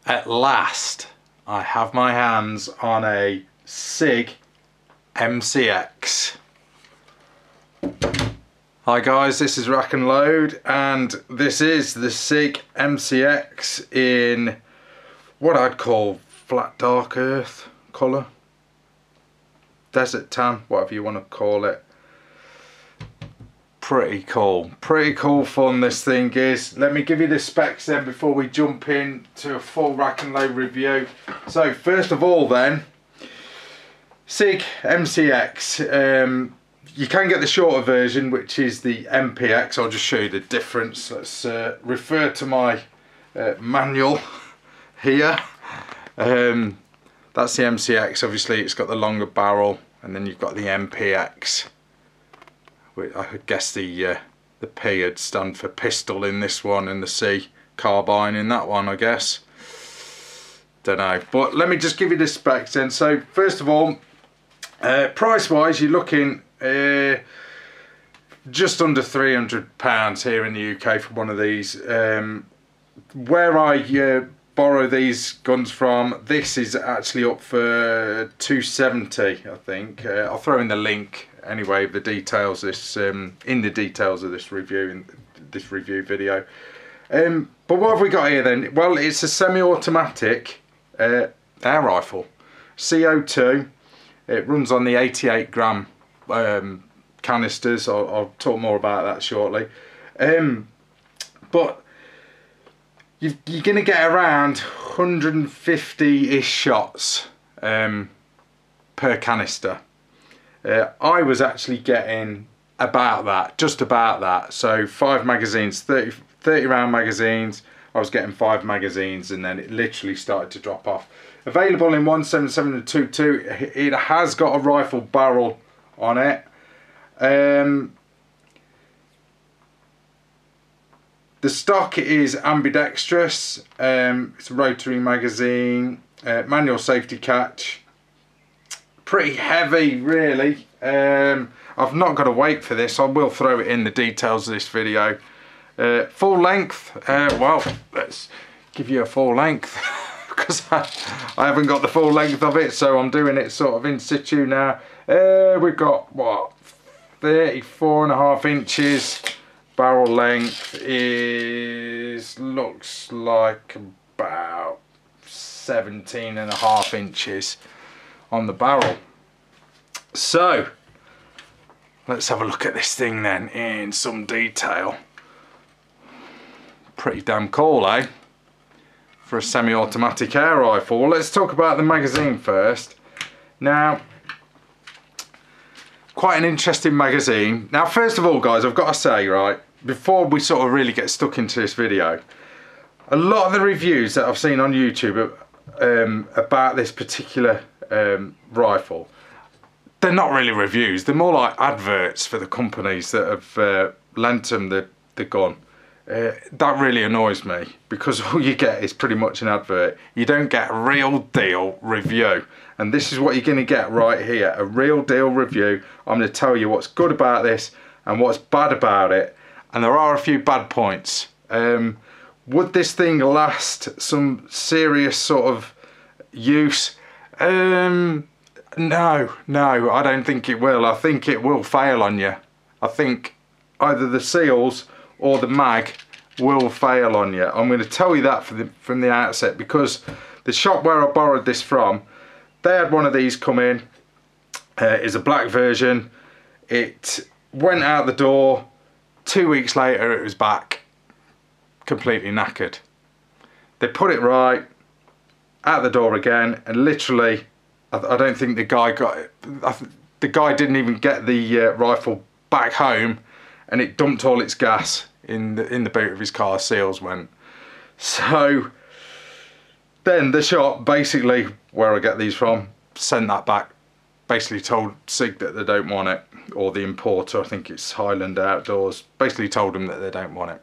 At last, I have my hands on a Sig MCX. Hi guys, this is RACKNLOAD and this is the Sig MCX in what I'd call flat dark earth colour. Desert tan, whatever you want to call it. Pretty cool fun this thing is. Let me give you the specs then before we jump in to a full RACKNLOAD review. So first of all then, Sig MCX. You can get the shorter version, which is the MPX. I'll just show you the difference. Let's refer to my manual here. That's the MCX. Obviously it's got the longer barrel, and then you've got the MPX. I guess the P would stand for pistol in this one, and the C carbine in that one, I guess. Don't know, but let me just give you the specs then. So first of all, price wise, you're looking just under £300 here in the UK for one of these. Where I borrow these guns from, this is actually up for £270, I think. I'll throw in the link anyway, the details in the details of this review, in this review video. But what have we got here then? Well, it's a semi-automatic air rifle, C02. It runs on the 88 gram canisters. I'll talk more about that shortly. But you're going to get around 150-ish shots per canister. I was actually getting about that, just about that. So 5 magazines, 30 round magazines. I was getting 5 magazines, and then it literally started to drop off. Available in 177 and 22. It has got a rifle barrel on it. The stock is ambidextrous. It's a rotary magazine, manual safety catch. Pretty heavy, really. I've not got a weight for this. I will throw it in the details of this video. Full length. Well, let's give you a full length because I haven't got the full length of it, so I'm doing it sort of in situ now. We've got what, 34.5 inches. Barrel length looks like about 17.5 inches on the barrel. So let's have a look at this thing then in some detail. Pretty damn cool, eh? For a semi-automatic air rifle. Well, let's talk about the magazine first. Now, quite an interesting magazine. Now, first of all, guys, I've got to say, right, before we sort of really get stuck into this video, a lot of the reviews that I've seen on YouTube about this particular rifle, they're not really reviews. They're more like adverts for the companies that have lent them the gun. That really annoys me, because all you get is pretty much an advert. You don't get a real deal review, and this is what you're going to get right here, a real deal review. I'm going to tell you what's good about this and what's bad about it, and there are a few bad points. Would this thing last some serious sort of use? No, I don't think it will. I think it will fail on you. I think either the seals or the mag will fail on you. I'm going to tell you that from the outset, because the shop where I borrowed this from, they had one of these come in. It's a black version. It went out the door. 2 weeks later it was back, completely knackered. They put it right, out the door again, and literally I don't think the guy got it. The guy didn't even get the rifle back home, and it dumped all its gas in the boot of his car. Seals went. So then the shop, basically where I get these from, sent that back. Basically told Sig that they don't want it, or the importer, I think it's Highland Outdoors, basically told them that they don't want it.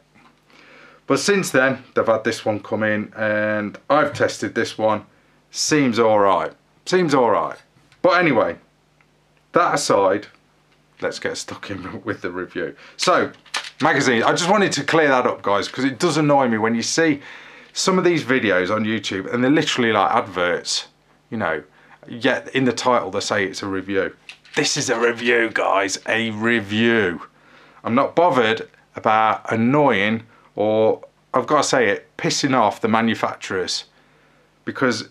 But since then they've had this one come in, and I've tested this one. Seems alright. Seems alright. But anyway, that aside, let's get stuck in with the review. So, magazine. I just wanted to clear that up, guys, because it does annoy me when you see some of these videos on YouTube, and they're literally like adverts, you know, yet in the title they say it's a review. This is a review, guys, a review. I'm not bothered about annoying, or I've got to say it, pissing off the manufacturers, because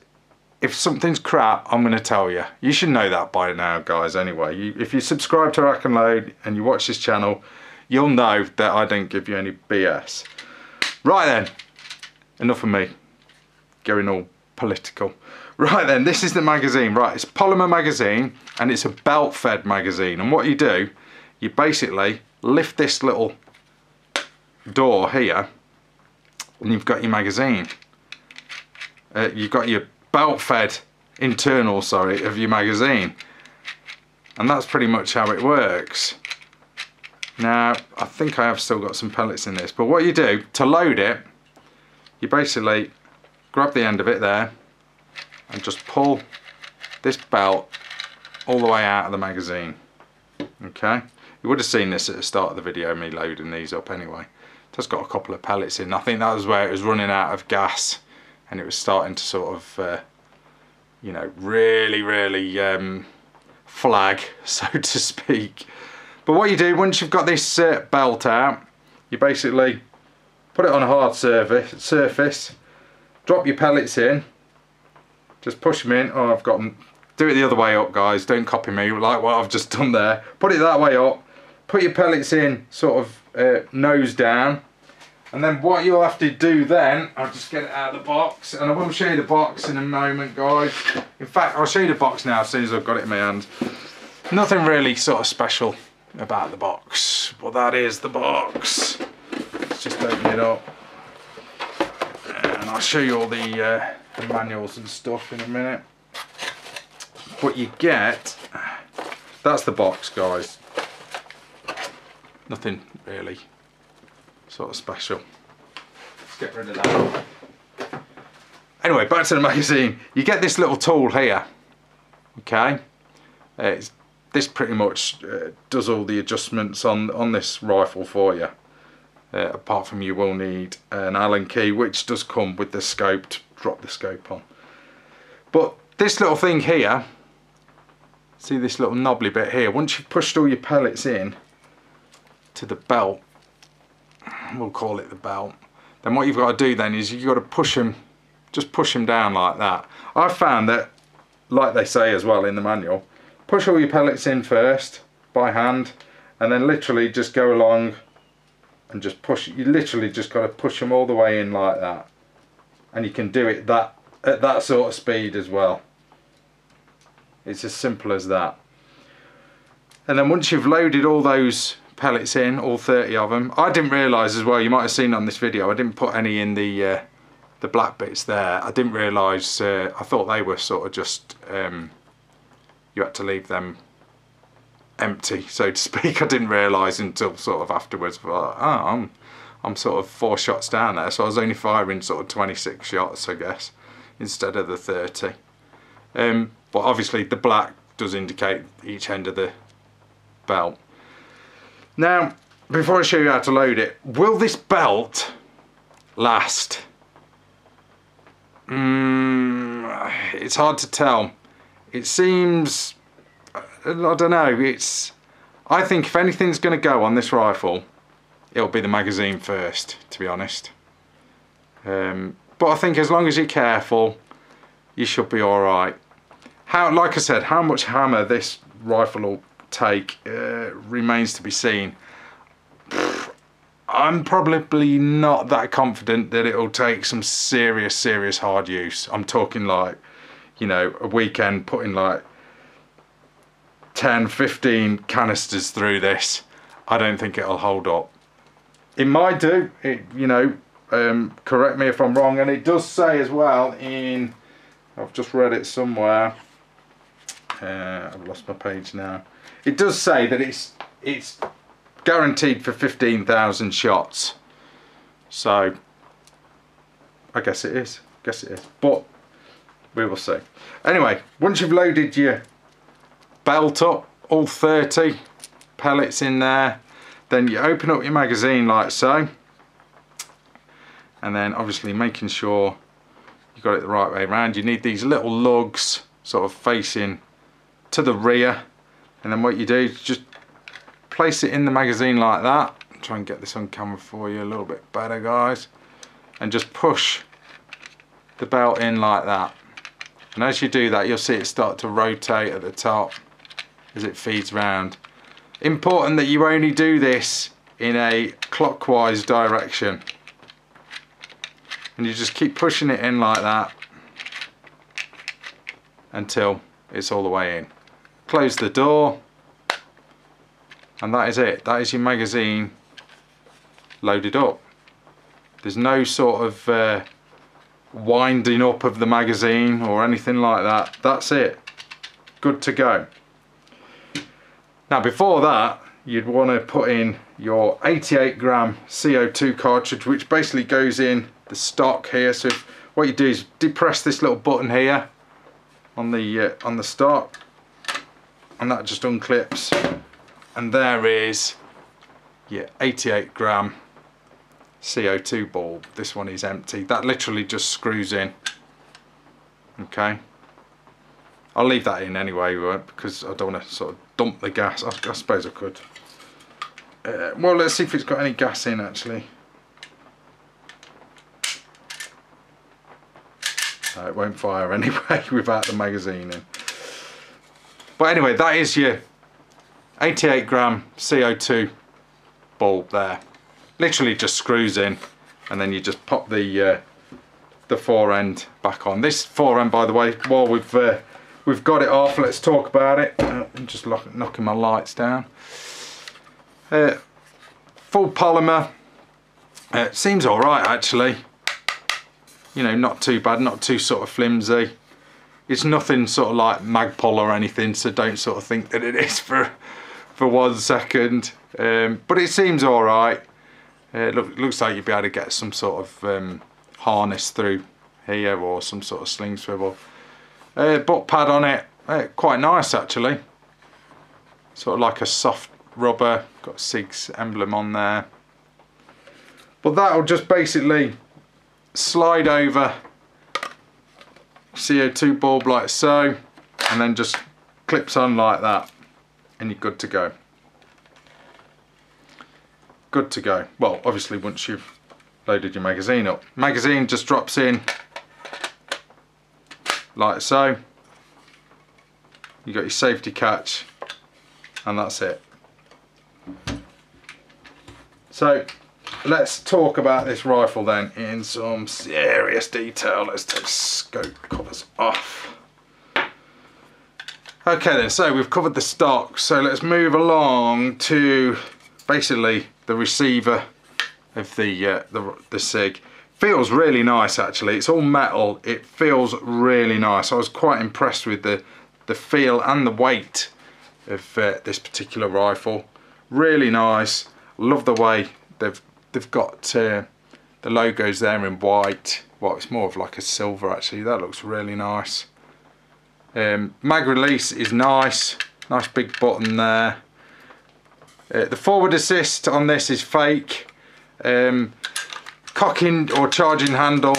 if something's crap, I'm going to tell you. You should know that by now, guys, anyway. If you subscribe to RACKNLOAD and you watch this channel, you'll know that I don't give you any BS. Right then, enough of me going all political. Right then, this is the magazine. Right, it's a polymer magazine, and it's a belt-fed magazine. And what you do, you basically lift this little door here, and you've got your magazine. You've got your belt-fed internal, of your magazine. And that's pretty much how it works. Now, I think I have still got some pellets in this, but what you do, to load it, you basically grab the end of it there, and just pull this belt all the way out of the magazine. Okay, you would have seen this at the start of the video, me loading these up anyway. Just got a couple of pellets in. I think that was where it was running out of gas, and it was starting to sort of you know, really flag, so to speak. But what you do, once you've got this belt out, you basically put it on a hard surface, drop your pellets in, just push them in. Oh, I've got them. Do it the other way up, guys. Don't copy me like what I've just done there. Put it that way up. Put your pellets in sort of nose down. And then what you'll have to do then, I'll just get it out of the box. And I will show you the box in a moment, guys. In fact, I'll show you the box now as soon as I've got it in my hand. Nothing really sort of special about the box. But that is the box. Let's just open it up. And I'll show you all the manuals and stuff in a minute. But you get, that's the box, guys. Nothing really sort of special. Let's get rid of that. Anyway, back to the magazine. You get this little tool here. Okay, this pretty much does all the adjustments on this rifle for you. Apart from you will need an Allen key, which does come with the scope to drop the scope on. But this little thing here, see this little knobbly bit here, once you've pushed all your pellets in to the belt, we'll call it the belt, then what you've got to do then is you've got to push them, just push them down like that. I found that, like they say as well in the manual, push all your pellets in first by hand, and then literally just go along and just push. You literally just got to push them all the way in like that, and you can do it at that sort of speed as well. It's as simple as that. And then once you've loaded all those pellets in, all 30 of them, I didn't realise as well, you might have seen on this video, I didn't put any in the black bits there. I didn't realise, I thought they were sort of just, you had to leave them empty, so to speak. I didn't realise until sort of afterwards, but oh, I'm sort of 4 shots down there, so I was only firing sort of 26 shots, I guess, instead of the 30. But obviously the black does indicate each end of the belt. Now, before I show you how to load it, will this belt last? It's hard to tell. It seems, I don't know, I think if anything's going to go on this rifle, it'll be the magazine first, to be honest. But I think as long as you're careful, you should be alright. Like I said, how much hammer this rifle will take remains to be seen. I'm probably not that confident that it'll take some serious hard use. I'm talking like, you know, a weekend putting like 10, 15 canisters through this. I don't think it'll hold up. It might do, you know, correct me if I'm wrong, and it does say as well in, I've just read it somewhere, I've lost my page now. It does say that it's guaranteed for 15,000 shots. So I guess it is. But we will see. Anyway, once you've loaded your belt up, all 30 pellets in there, then you open up your magazine like so. and then obviously making sure you got it the right way around. You need these little lugs sort of facing to the rear, and then what you do is just place it in the magazine like that. Try and get this on camera for you a little bit better, guys, and just push the belt in like that. And as you do that, you'll see it start to rotate at the top as it feeds round. Important that you only do this in a clockwise direction, and you just keep pushing it in like that until it's all the way in. Close the door, and that is it. That is your magazine loaded up. There's no sort of winding up of the magazine or anything like that. That's it, good to go. Now before that, you'd want to put in your 88 gram C02 cartridge, which basically goes in the stock here. So what you do is depress this little button here on the stock, and that just unclips, and there is your 88 gram C02 bulb. This one is empty. That literally just screws in. Okay, I'll leave that in anyway because I don't want to sort of dump the gas. I suppose I could. Well, let's see if it's got any gas in actually. No, it won't fire anyway without the magazine in. But anyway, that is your 88 gram CO2 bulb there. Literally just screws in, and then you just pop the fore end back on. This fore end, by the way, while we've got it off, let's talk about it. I'm just knocking my lights down. Full polymer. Seems all right actually. You know, not too bad, not too sort of flimsy. It's nothing sort of like Magpul or anything, so don't sort of think that it is for 1 second. But it seems all right. It looks like you'll be able to get some sort of harness through here, or some sort of sling swivel. Butt pad on it, quite nice actually. Sort of like a soft rubber, got Sig's emblem on there. But that'll just basically slide over CO2 bulb like so, and then just clips on like that, and you're good to go. Good to go. Well, obviously once you've loaded your magazine up. Magazine just drops in like so. You got your safety catch, and that's it. So let's talk about this rifle then in some serious detail. Let's take scope covers off. Okay then, so we've covered the stock, so let's move along to basically the receiver of the Sig. Feels really nice actually. It's all metal. It feels really nice. I was quite impressed with the feel and the weight of this particular rifle. Really nice. Love the way they've got the logos there in white. Well, it's more of like a silver actually. That looks really nice. Mag release is nice. Nice big button there. The forward assist on this is fake. Cocking or charging handle.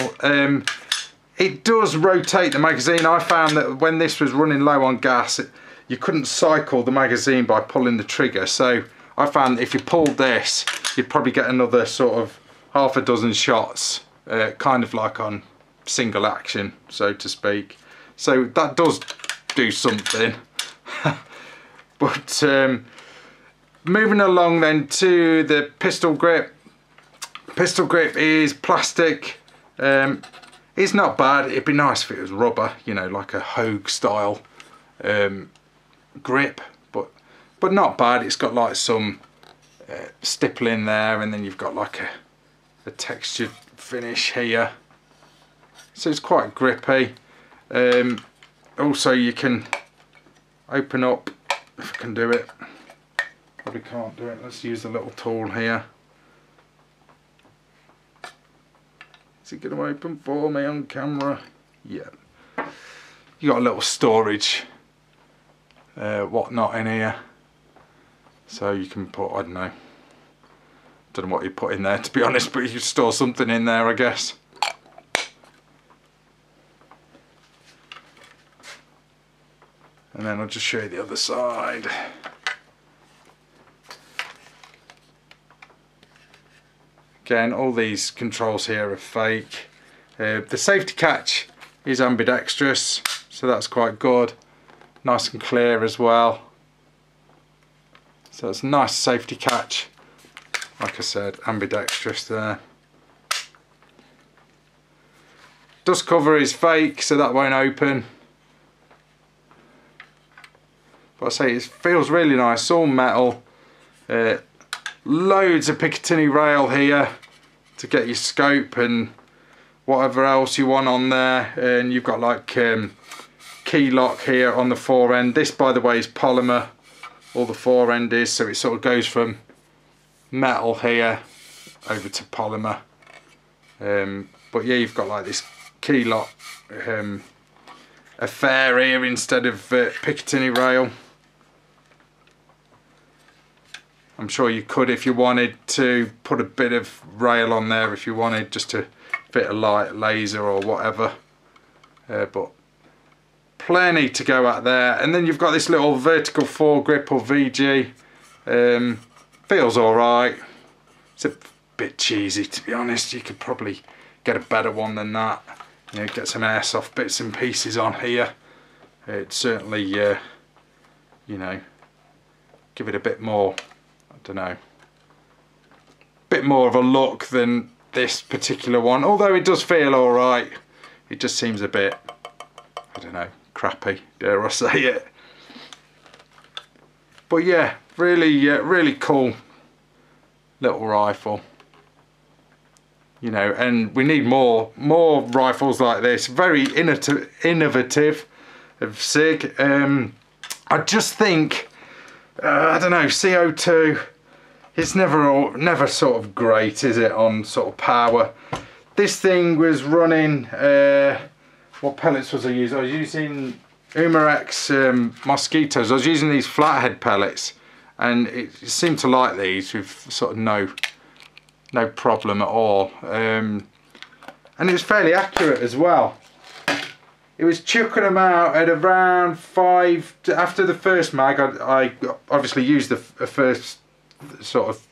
It does rotate the magazine. I found that when this was running low on gas, you couldn't cycle the magazine by pulling the trigger. So I found that if you pulled this, you'd probably get another sort of half a dozen shots, kind of like on single action, so to speak. So that does do something. But moving along then to the pistol grip. Pistol grip is plastic. It's not bad. It'd be nice if it was rubber, you know, like a Hogue style grip, but not bad. It's got like some stippling there, and then you've got like a textured finish here, so it's quite grippy. Also you can open up, if I can do it. Probably can't do it. Let's use a little tool here. Is it going to open for me on camera? Yeah. You got a little storage whatnot in here, so you can put, I don't know, Don't know what you put in there, to be honest, but you store something in there, I guess. And then I'll just show you the other side. Again, all these controls here are fake. The safety catch is ambidextrous, so that's quite good. Nice and clear as well. So it's a nice safety catch. Like I said, ambidextrous there. Dust cover is fake, so that won't open. But I say it feels really nice, all metal. Loads of Picatinny rail here to get your scope and whatever else you want on there. And you've got like key lock here on the fore end. This, by the way, is polymer. All the fore end is, so it sort of goes from metal here over to polymer. But yeah, you've got like this key lock affair here instead of Picatinny rail. I'm sure you could, if you wanted to, put a bit of rail on there if you wanted, just to fit a light laser or whatever. But plenty to go at there. And then you've got this little vertical foregrip or VG. Feels alright. It's a bit cheesy, to be honest. You could probably get a better one than that. You know, get some airsoft bits and pieces on here. It certainly, you know, give it a bit more, I don't know, bit more of a look than this particular one. Although it does feel alright. It just seems a bit, I don't know, crappy, dare I say it. But yeah, really, really cool little rifle. You know, and we need more rifles like this. Very innovative of Sig. I just think, I don't know, C02. It's never sort of great, is it, on sort of power. This thing was running. What pellets was I using? I was using Umarex mosquitoes. I was using these flathead pellets, and it seemed to like these with sort of no problem at all. And it was fairly accurate as well. It was chucking them out at around 5 after the first mag. I obviously used the first sort of,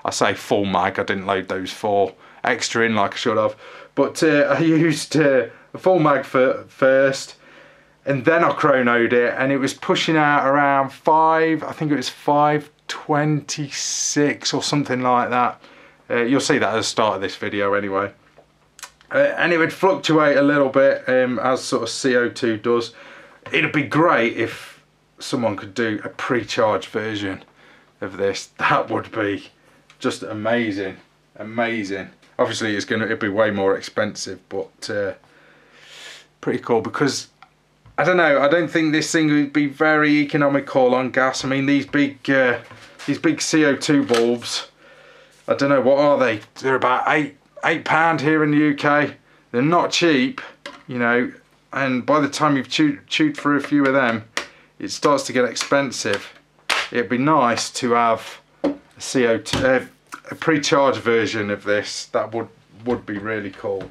I say full mag. I didn't load those 4 extra in like I should have, but I used a full mag first, and then I chronoed it, and it was pushing out around 5. I think it was 526 or something like that. You'll see that at the start of this video anyway. And it would fluctuate a little bit as sort of CO2 does. It'd be great if someone could do a pre-charged version of this. That would be just amazing, amazing. Obviously it'd be way more expensive, but pretty cool, because I don't know, I don't think this thing would be very economical on gas. I mean, these big CO2 bulbs, I don't know, what are they? They're about £8 here in the UK. They're not cheap, you know, and by the time you've chewed through a few of them, it starts to get expensive. It'd be nice to have a CO2, a pre-charged version of this. That would be really cool.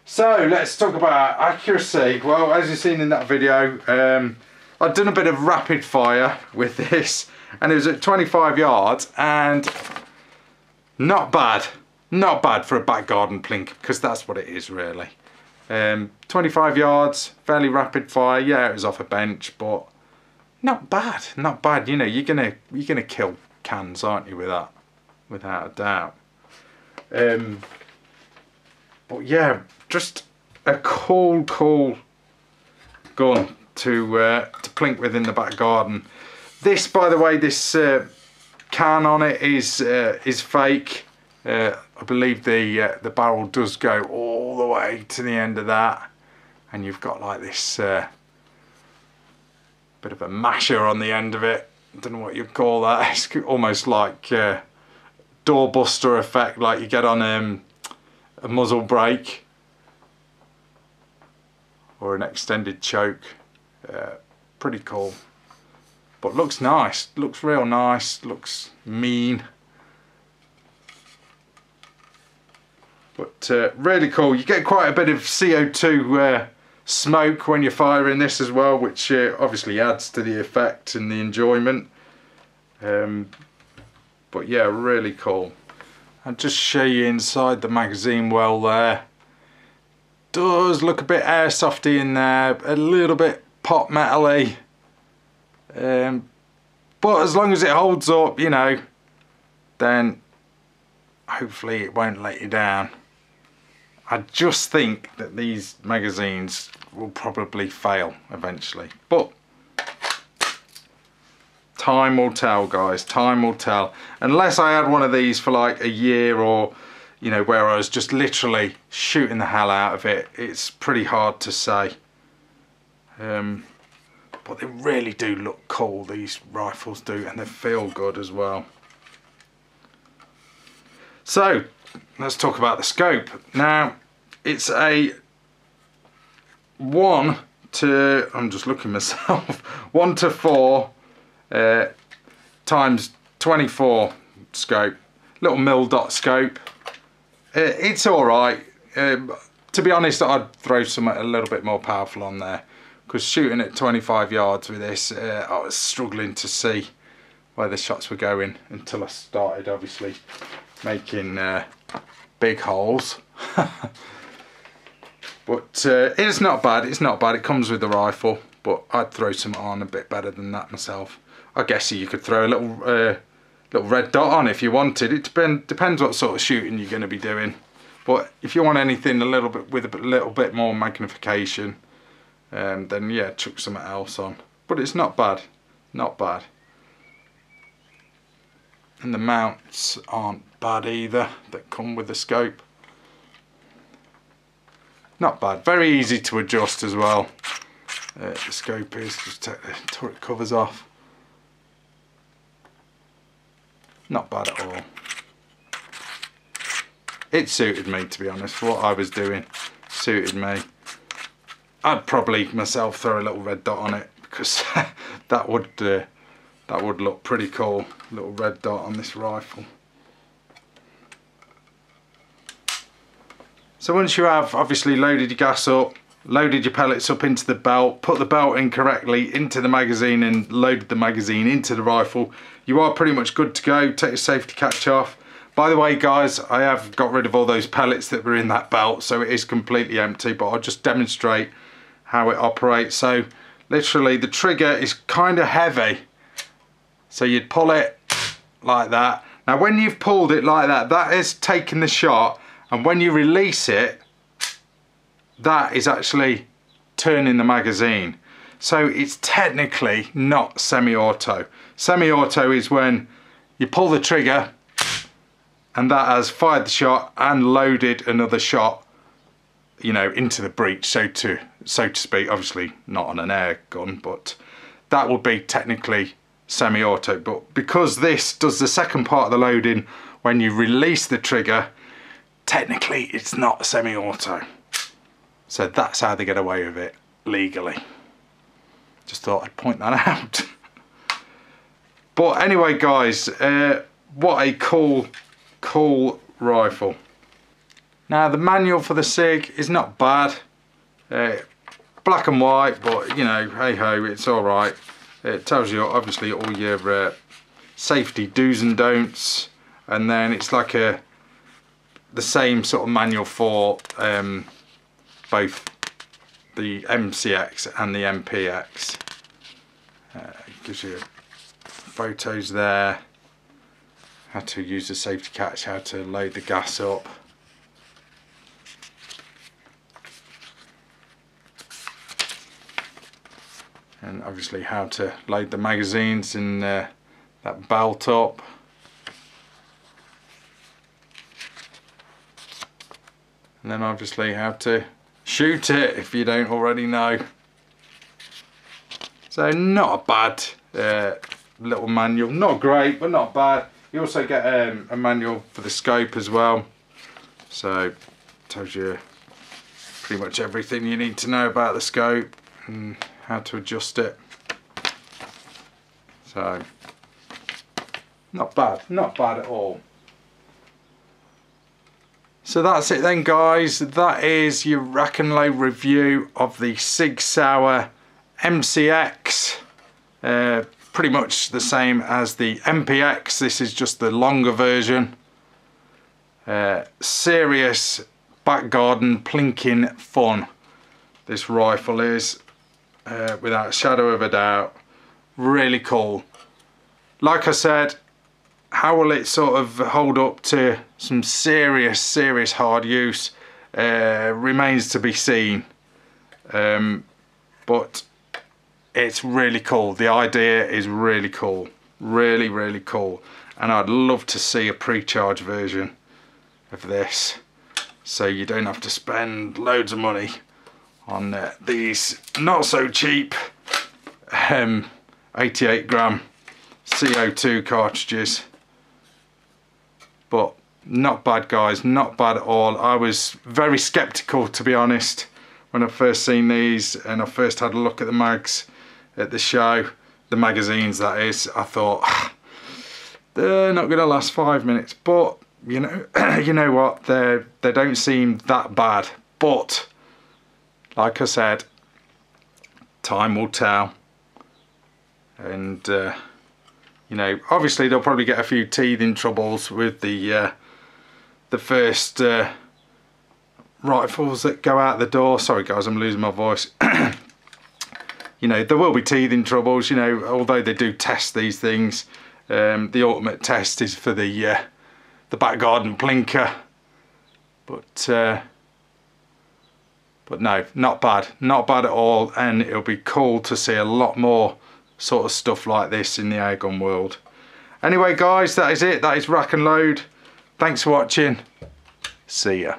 So let's talk about accuracy. Well, as you've seen in that video, I've done a bit of rapid fire with this, and it was at 25 yards, and not bad. Not bad for a back garden plink, because that's what it is really. 25 yards, fairly rapid fire. Yeah, it was off a bench, but not bad, not bad. You know, you're gonna kill cans, aren't you, with that, without a doubt. But yeah, just a cool gun to plink with in the back garden. This, by the way, this can on it is fake. I believe the barrel does go all the way to the end of that, and you've got like this bit of a masher on the end of it. I don't know what you'd call that. It's almost like doorbuster effect, like you get on a muzzle brake or an extended choke. Pretty cool, but looks nice. Looks real nice. Looks mean. But really cool. You get quite a bit of CO2 smoke when you're firing this as well, which obviously adds to the effect and the enjoyment. But yeah, really cool. I'll just show you inside the magazine well there. Does look a bit airsofty in there, a little bit pot metal-y. But as long as it holds up, you know, then hopefully it won't let you down. I just think that these magazines will probably fail eventually, but time will tell, guys. Time will tell. Unless I had one of these for like a year, or you know, where I was just literally shooting the hell out of it, it's pretty hard to say. But they really do look cool, these rifles do, and they feel good as well. So let's talk about the scope. Now it's a 1 to, I'm just looking myself, 1:4 times 24 scope, little mil dot scope. It's alright. To be honest, I'd throw something a little bit more powerful on there, because shooting at 25 yards with this, I was struggling to see where the shots were going until I started obviously making big holes. But it's not bad, it's not bad. It comes with the rifle, but I'd throw something on a bit better than that myself. I guess you could throw a little red dot on if you wanted. It depends what sort of shooting you're going to be doing. But if you want anything a little bit with a little bit more magnification, then yeah, chuck something else on. But it's not bad, not bad. And the mounts aren't bad either that come with the scope. Not bad, very easy to adjust as well. The scope is, just take the turret covers off. Not bad at all. It suited me, to be honest. What I was doing suited me. I'd probably myself throw a little red dot on it, because that would look pretty cool. Little red dot on this rifle. So once you have obviously loaded your gas up, loaded your pellets up into the belt, put the belt in correctly into the magazine and loaded the magazine into the rifle, you are pretty much good to go. Take your safety catch off. By the way guys, I have got rid of all those pellets that were in that belt, so it is completely empty, but I'll just demonstrate how it operates. So literally the trigger is kind of heavy, so you'd pull it like that. Now when you've pulled it like that, that is taking the shot, and when you release it, that is actually turning the magazine. So it's technically not semi-auto. Semi-auto is when you pull the trigger and that has fired the shot and loaded another shot, you know, into the breech, so to speak. Obviously not on an air gun, but that would be technically semi-auto. But because this does the second part of the loading when you release the trigger, technically it's not semi-auto. So that's how they get away with it legally. Just thought I'd point that out. But anyway guys, what a cool rifle. Now the manual for the Sig is not bad. Black and white, but you know, hey ho, it's alright. It tells you obviously all your safety do's and don'ts, and then it's like the same sort of manual for both the MCX and the MPX. It gives you photos there, how to use the safety catch, how to load the gas up. And obviously how to load the magazines and that belt up. And then obviously how to shoot it if you don't already know. So not a bad little manual, not great but not bad. You also get a manual for the scope as well, so tells you pretty much everything you need to know about the scope and how to adjust it. So not bad at all. So that's it then, guys. That is your rack and load review of the Sig Sauer MCX. Pretty much the same as the MPX. This is just the longer version. Serious back garden plinking fun. This rifle is, without a shadow of a doubt. Really cool. Like I said, how will it sort of hold up to some serious hard use remains to be seen, but it's really cool. The idea is really cool, really cool, and I'd love to see a pre-charge version of this, so you don't have to spend loads of money on these not so cheap 88 gram C02 cartridges. But not bad, guys, not bad at all. I was very skeptical, to be honest, when I first seen these and I first had a look at the mags at the show, the magazines that is. I thought they're not gonna last 5 minutes, but you know, you know what, they don't seem that bad. But like I said, time will tell, and you know, obviously they'll probably get a few teething troubles with the first rifles that go out the door. Sorry guys, I'm losing my voice. You know, there will be teething troubles, you know, although they do test these things. The ultimate test is for the back garden plinker. But no, not bad at all, and it'll be cool to see a lot more sort of stuff like this in the airgun world. Anyway guys, that is it. That is Rack and Load. Thanks for watching. See ya.